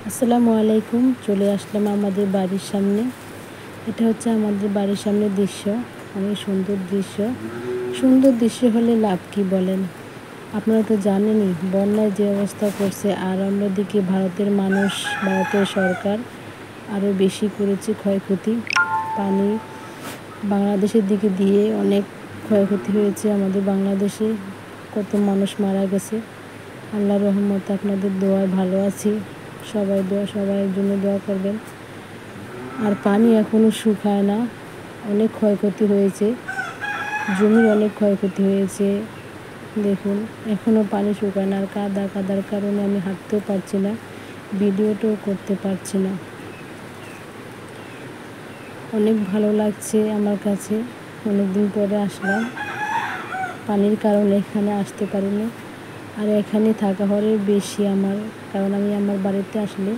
আসসালামু আলাইকুম। চলে আসলাম আমাদের বাড়ির সামনে। এটা হচ্ছে আমাদের বাড়ির সামনের দৃশ্য। অনেক সুন্দর দৃশ্য হলে লাভ কি বলেন? আপনারা তো জানেনই বন্যায় যে অবস্থা করছে, আর অন্যদিকে ভারতের সরকার আরও বেশি করেছে ক্ষয়ক্ষতি। পানি বাংলাদেশের দিকে দিয়ে অনেক ক্ষয়ক্ষতি হয়েছে। আমাদের বাংলাদেশে কত মানুষ মারা গেছে। আল্লাহর রহমতে আপনাদের দোয়ায় ভালো আছি। সবাইয়ের জন্য দোয়া করবেন। আর পানি এখনও শুকায় না, অনেক ক্ষয়ক্ষতি হয়েছে, জমির অনেক ক্ষয়ক্ষতি হয়েছে। দেখুন এখনও পানি শুকায় না। আর কাদার কারণে আমি হাঁটতেও পারছি না, ভিডিওটাও করতে পারছি না। অনেক ভালো লাগছে আমার কাছে। অনেকদিন পরে আসলাম, পানির কারণে এখানে আসতে পারিনি। আর এখানে থাকা হলে বেশি আমার, কারণ আমি আমার বাড়িতে আসলে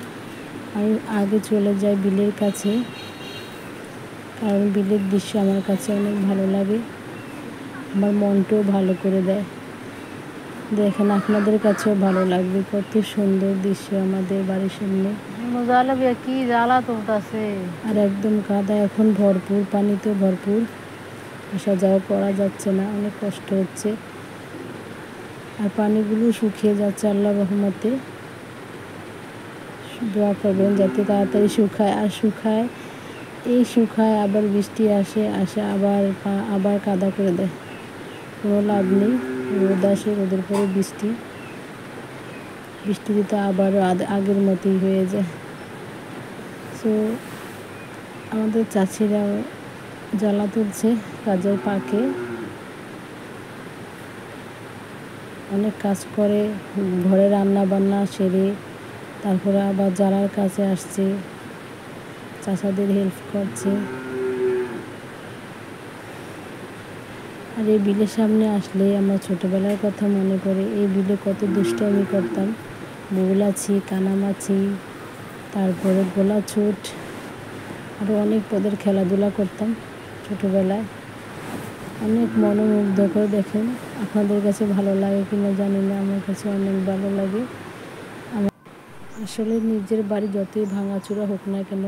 আমি আগে চলে যাই বিলের কাছে, কারণ বিলের দৃশ্য আমার কাছে অনেক ভালো লাগে, আমার মনটাও ভালো করে দেয়। দেখেন আপনাদের কাছেও ভালো লাগবে, কত সুন্দর দৃশ্য আমাদের বাড়ির সামনে। কি জ্বালা তুলতাছে, আর একদম কাদা এখন ভরপুর, পানিতেও ভরপুর, আসা যাওয়া করা যাচ্ছে না, অনেক কষ্ট হচ্ছে। আর পানিগুলো শুকিয়ে যাচ্ছে আল্লাহর রহমতে। দোয়া করবেন যাতে তাড়াতাড়ি শুকায় আবার বৃষ্টি আসে আবার কাদা করে দেয়। কোনো লাভ নেই। রোদ আসে, রোদের পরে বৃষ্টি দিতে আবারও আগের মতোই হয়ে যায়। সো আমাদের চাচিরা জ্বালা তুলছে কাজের পাকে, অনেক কাজ করে, ঘরে রান্না বান্না সেরে তারপরে আবার জ্বালার কাছে আসছে, চাচাদের হেল্প করছে। আর এই বিলের সামনে আসলে আমার ছোটোবেলার কথা মনে পড়ে। এই বিলে কত দুষ্টামি করতাম, মৌলাছি, কানামাছি, তারপরে গোলা ছুট, আরও অনেক পদের খেলাধুলা করতাম ছোটোবেলায়। অনেক মনোমুগ্ধকর। দেখেন আপনাদের কাছে ভালো লাগে কিনা জানি না, আমার কাছে অনেক ভালো লাগে। আসলে নিজের বাড়ি যতই ভাঙাচোরা হোক না কেন,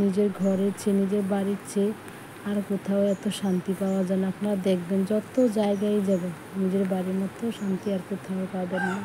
নিজের ঘরের চেয়ে, নিজের বাড়ির চেয়ে আর কোথাও এত শান্তি পাওয়া যায় না। আপনারা দেখবেন যত জায়গায় যাবেন, নিজের বাড়ির মতো শান্তি আর কোথাও পাবেন না।